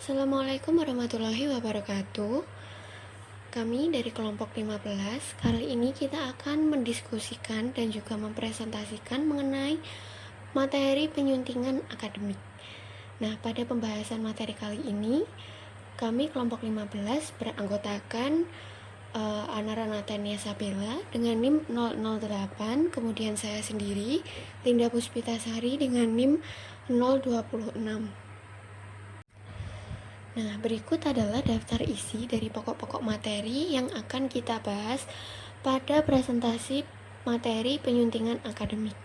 Assalamualaikum warahmatullahi wabarakatuh. Kami dari kelompok 15, kali ini kita akan mendiskusikan dan juga mempresentasikan mengenai materi penyuntingan akademik. Nah, pada pembahasan materi kali ini, kami kelompok 15 beranggotakan Anara Natania Sabella dengan NIM 008, kemudian saya sendiri, Linda Puspitasari dengan NIM 026. Nah, berikut adalah daftar isi dari pokok-pokok materi yang akan kita bahas pada presentasi materi penyuntingan akademik.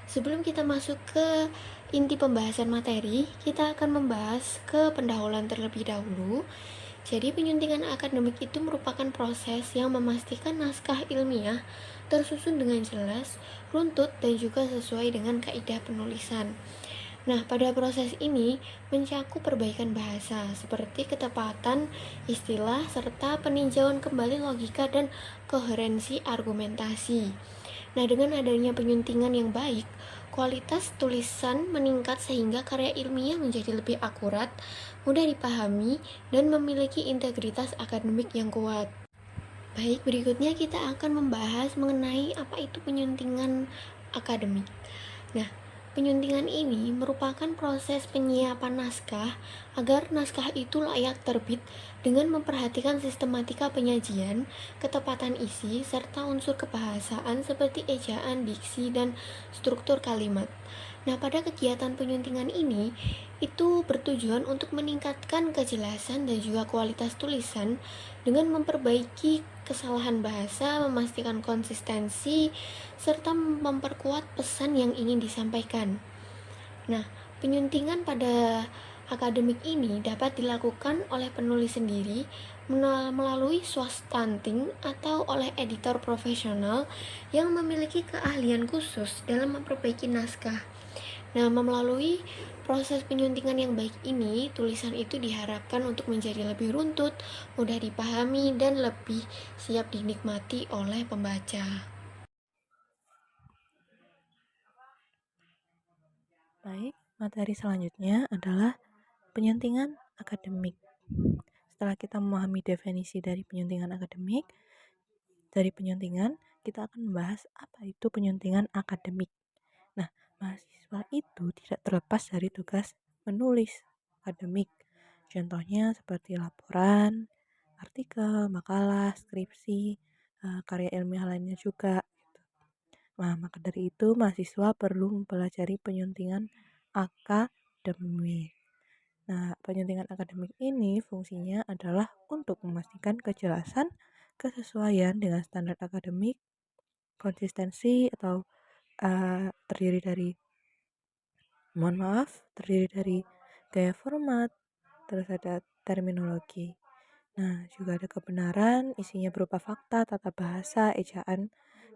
Sebelum kita masuk ke inti pembahasan materi, kita akan membahas ke pendahuluan terlebih dahulu. Jadi, penyuntingan akademik itu merupakan proses yang memastikan naskah ilmiah tersusun dengan jelas, runtut, dan juga sesuai dengan kaidah penulisan. Nah, pada proses ini mencakup perbaikan bahasa seperti ketepatan istilah serta peninjauan kembali logika dan koherensi argumentasi. Nah, dengan adanya penyuntingan yang baik, kualitas tulisan meningkat sehingga karya ilmiah menjadi lebih akurat, mudah dipahami, dan memiliki integritas akademik yang kuat. Baik, berikutnya kita akan membahas mengenai apa itu penyuntingan akademik. Nah, penyuntingan ini merupakan proses penyiapan naskah agar naskah itu layak terbit dengan memperhatikan sistematika penyajian, ketepatan isi, serta unsur kebahasaan seperti ejaan, diksi, dan struktur kalimat. Nah, pada kegiatan penyuntingan ini, itu bertujuan untuk meningkatkan kejelasan dan juga kualitas tulisan dengan memperbaiki kesalahan bahasa, memastikan konsistensi, serta memperkuat pesan yang ingin disampaikan. Nah, penyuntingan pada akademik ini dapat dilakukan oleh penulis sendiri melalui swastanting atau oleh editor profesional yang memiliki keahlian khusus dalam memperbaiki naskah. Nah, melalui proses penyuntingan yang baik ini, tulisan itu diharapkan untuk menjadi lebih runtut, mudah dipahami, dan lebih siap dinikmati oleh pembaca. Baik, materi selanjutnya adalah penyuntingan akademik. Setelah kita memahami definisi dari penyuntingan akademik, dari penyuntingan kita akan membahas apa itu penyuntingan akademik. Nah, mahasiswa itu tidak terlepas dari tugas menulis akademik. Contohnya seperti laporan, artikel, makalah, skripsi, karya ilmiah lainnya juga. Nah, maka dari itu mahasiswa perlu mempelajari penyuntingan akademik. Nah, penyuntingan akademik ini fungsinya adalah untuk memastikan kejelasan, kesesuaian dengan standar akademik, konsistensi atau terdiri dari, terdiri dari gaya format, terus ada terminologi. Nah, juga ada kebenaran, isinya berupa fakta, tata bahasa, ejaan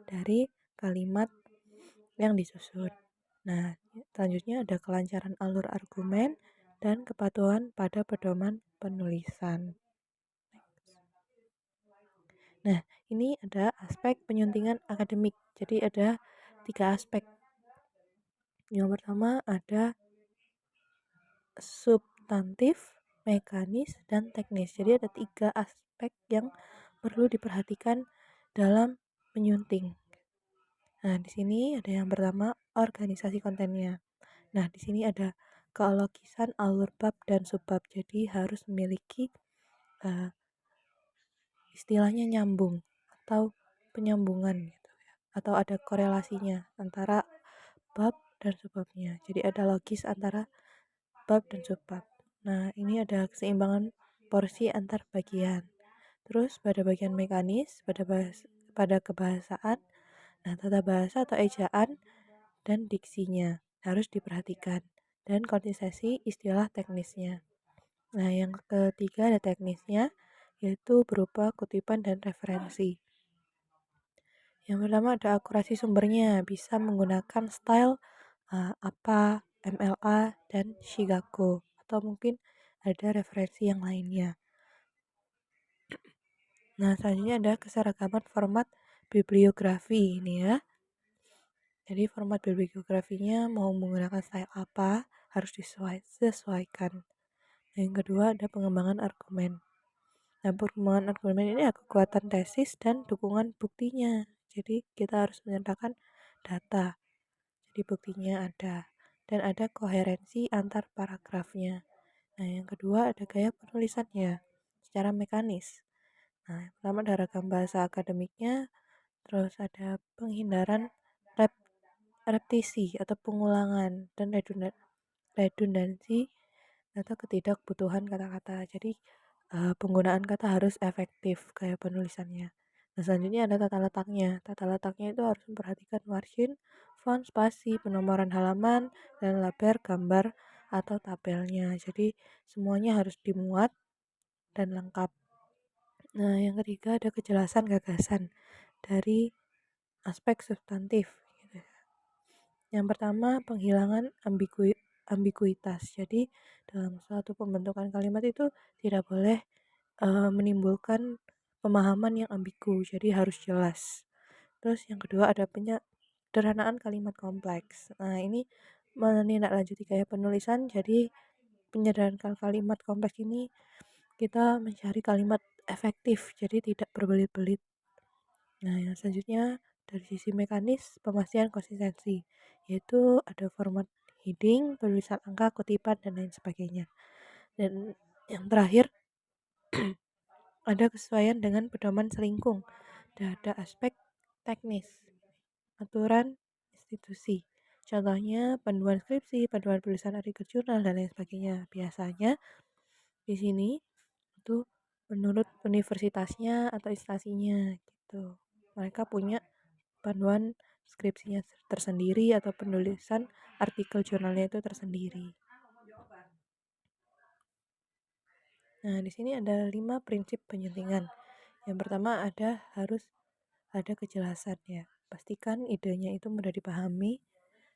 dari kalimat yang disusun. Nah, selanjutnya ada kelancaran alur argumen dan kepatuhan pada pedoman penulisan. Nah, ini ada aspek penyuntingan akademik. Jadi ada 3 aspek. Yang pertama ada substantif, mekanis, dan teknis. Jadi ada 3 aspek yang perlu diperhatikan dalam menyunting. Nah, di sini ada yang pertama organisasi kontennya. Nah, di sini ada keologisan alur bab dan subbab. Jadi harus memiliki istilahnya nyambung atau penyambungan gitu ya. Atau ada korelasinya antara bab dan subbabnya. Jadi ada logis antara bab dan subbab. Nah, ini ada keseimbangan porsi antar bagian. Terus pada bagian mekanis, pada kebahasaan, nah tata bahasa atau ejaan dan diksinya harus diperhatikan dan konsistensi istilah teknisnya. Nah, yang ketiga ada teknisnya, yaitu berupa kutipan dan referensi. Yang pertama ada akurasi sumbernya, bisa menggunakan style APA, MLA, dan Shigaku, atau mungkin ada referensi yang lainnya. Nah, selanjutnya ada keseragaman format bibliografi ini ya. Jadi format bibliografinya mau menggunakan style apa, harus disesuaikan. Nah, yang kedua ada pengembangan argumen. Nah, pengembangan argumen ini ada kekuatan tesis dan dukungan buktinya. Jadi kita harus menyertakan data. Jadi buktinya ada dan ada koherensi antar paragrafnya. Nah, yang kedua ada gaya penulisannya secara mekanis. Nah, yang pertama ada ragam bahasa akademiknya, terus ada penghindaran rep- repetisi atau pengulangan dan redundansi atau ketidakbutuhan kata-kata. Jadi penggunaan kata harus efektif kayak penulisannya. Nah, selanjutnya ada tata letaknya. Tata letaknya itu harus memperhatikan margin, font, spasi, penomoran halaman, dan laber, gambar, atau tabelnya. Jadi semuanya harus dimuat dan lengkap. Nah, yang ketiga ada kejelasan gagasan dari aspek substantif. Gitu. Yang pertama, penghilangan ambiguitas. Jadi dalam suatu pembentukan kalimat itu tidak boleh menimbulkan pemahaman yang ambigu, jadi harus jelas. Terus yang kedua ada penyederhanaan kalimat kompleks. Nah, ini menindaklanjuti gaya penulisan, jadi penyederhanaan kalimat kompleks ini kita mencari kalimat efektif, jadi tidak berbelit-belit. Nah, yang selanjutnya dari sisi mekanis pemastian konsistensi, yaitu ada format heading, penulisan angka, kutipan, dan lain sebagainya. Dan yang terakhir ada kesesuaian dengan pedoman selingkung dan ada aspek teknis, aturan institusi. Contohnya panduan skripsi, panduan tulisan artikel jurnal, dan lain sebagainya. Biasanya di sini itu menurut universitasnya atau instansinya gitu. Mereka punya panduan skripsinya tersendiri atau penulisan artikel jurnalnya itu tersendiri. Nah, di sini ada 5 prinsip penyuntingan. Yang pertama harus ada kejelasan ya. Pastikan idenya itu mudah dipahami,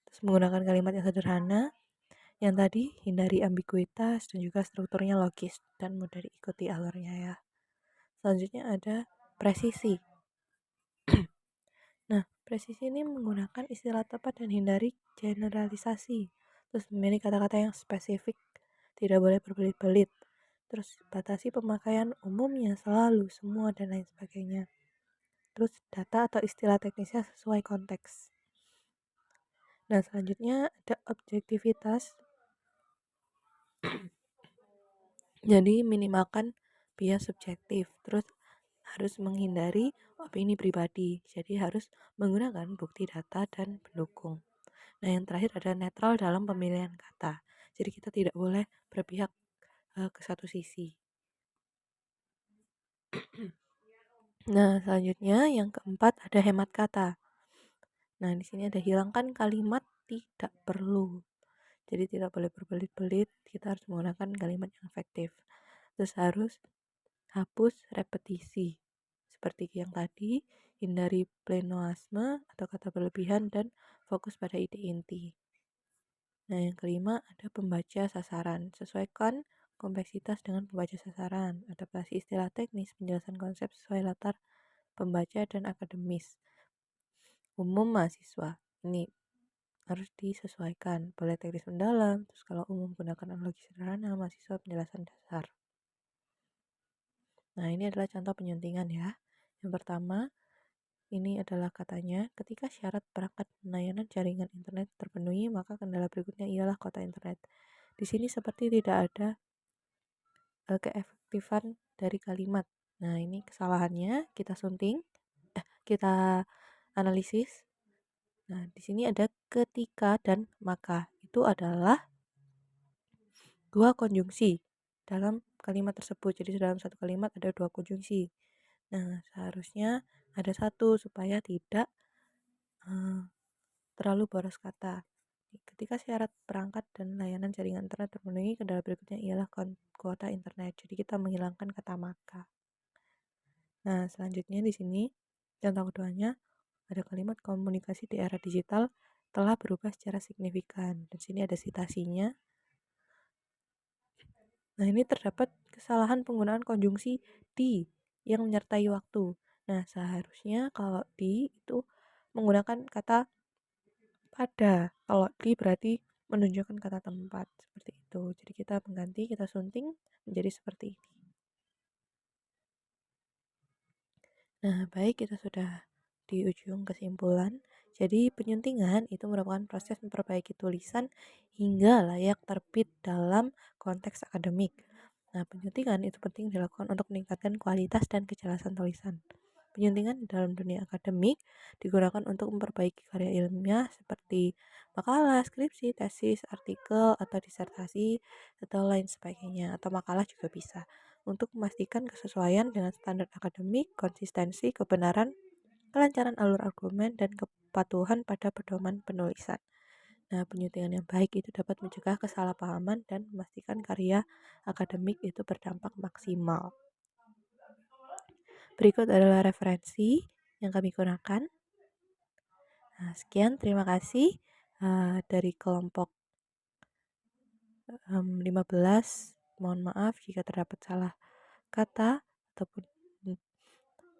terus menggunakan kalimat yang sederhana. Yang tadi hindari ambiguitas dan juga strukturnya logis dan mudah diikuti alurnya ya. Selanjutnya ada presisi. Nah, presisi ini menggunakan istilah tepat dan hindari generalisasi. Terus memilih kata-kata yang spesifik, tidak boleh berbelit-belit. Terus batasi pemakaian umumnya selalu, semua, dan lain sebagainya. Terus data atau istilah teknisnya sesuai konteks. Nah, selanjutnya ada objektivitas. Jadi minimalkan bias subjektif. Terus harus menghindari opini pribadi. Jadi harus menggunakan bukti data dan pendukung. Nah, yang terakhir ada netral dalam pemilihan kata. Jadi kita tidak boleh berpihak ke satu sisi. Nah, selanjutnya yang keempat ada hemat kata. Nah, di sini ada hilangkan kalimat tidak perlu. Jadi tidak boleh berbelit-belit, kita harus menggunakan kalimat yang efektif. Terus harus hapus repetisi. Seperti yang tadi, hindari plenoasme atau kata berlebihan dan fokus pada ide inti. Nah, yang kelima ada pembaca sasaran. Sesuaikan kompleksitas dengan pembaca sasaran. Adaptasi istilah teknis, penjelasan konsep sesuai latar pembaca dan akademis. Umum mahasiswa. Ini harus disesuaikan. Boleh teknis mendalam, terus kalau umum gunakan analogi sederhana, mahasiswa penjelasan dasar. Nah, ini adalah contoh penyuntingan ya. Yang pertama, ini adalah katanya, ketika syarat perangkat layanan jaringan internet terpenuhi, maka kendala berikutnya ialah kuota internet. Di sini seperti tidak ada keefektifan dari kalimat. Nah, ini kesalahannya, kita sunting, kita analisis. Nah, di sini ada ketika dan maka. Itu adalah dua konjungsi dalam kalimat tersebut. Jadi dalam satu kalimat ada dua konjungsi. Nah, seharusnya ada satu supaya tidak terlalu boros kata. Ketika syarat perangkat dan layanan jaringan internet terpenuhi, kendala berikutnya ialah kuota internet. Jadi kita menghilangkan kata maka. Nah, selanjutnya di sini contoh keduanya ada kalimat komunikasi di era digital telah berubah secara signifikan. Dan sini ada citasinya. Nah, ini terdapat kesalahan penggunaan konjungsi di yang menyertai waktu. Nah, seharusnya kalau di itu menggunakan kata pada. Kalau di berarti menunjukkan kata tempat seperti itu. Jadi kita mengganti, kita sunting menjadi seperti ini. Nah, baik, kita sudah di ujung kesimpulan. Jadi penyuntingan itu merupakan proses memperbaiki tulisan hingga layak terbit dalam konteks akademik. Nah, penyuntingan itu penting dilakukan untuk meningkatkan kualitas dan kejelasan tulisan. Penyuntingan dalam dunia akademik digunakan untuk memperbaiki karya ilmiah seperti makalah, skripsi, tesis, artikel, atau disertasi, atau lain sebagainya. Atau makalah juga bisa. Untuk memastikan kesesuaian dengan standar akademik, konsistensi, kebenaran, kelancaran alur argumen, dan kepatuhan pada pedoman penulisan. Nah, penyuntingan yang baik itu dapat mencegah kesalahpahaman dan memastikan karya akademik itu berdampak maksimal. Berikut adalah referensi yang kami gunakan. Nah, sekian, terima kasih dari kelompok 15. Mohon maaf jika terdapat salah kata ataupun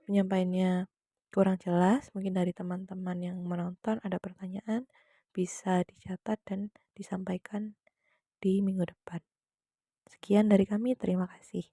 penyampaiannya kurang jelas. Mungkin dari teman-teman yang menonton ada pertanyaan, bisa dicatat dan disampaikan di minggu depan. Sekian dari kami, terima kasih.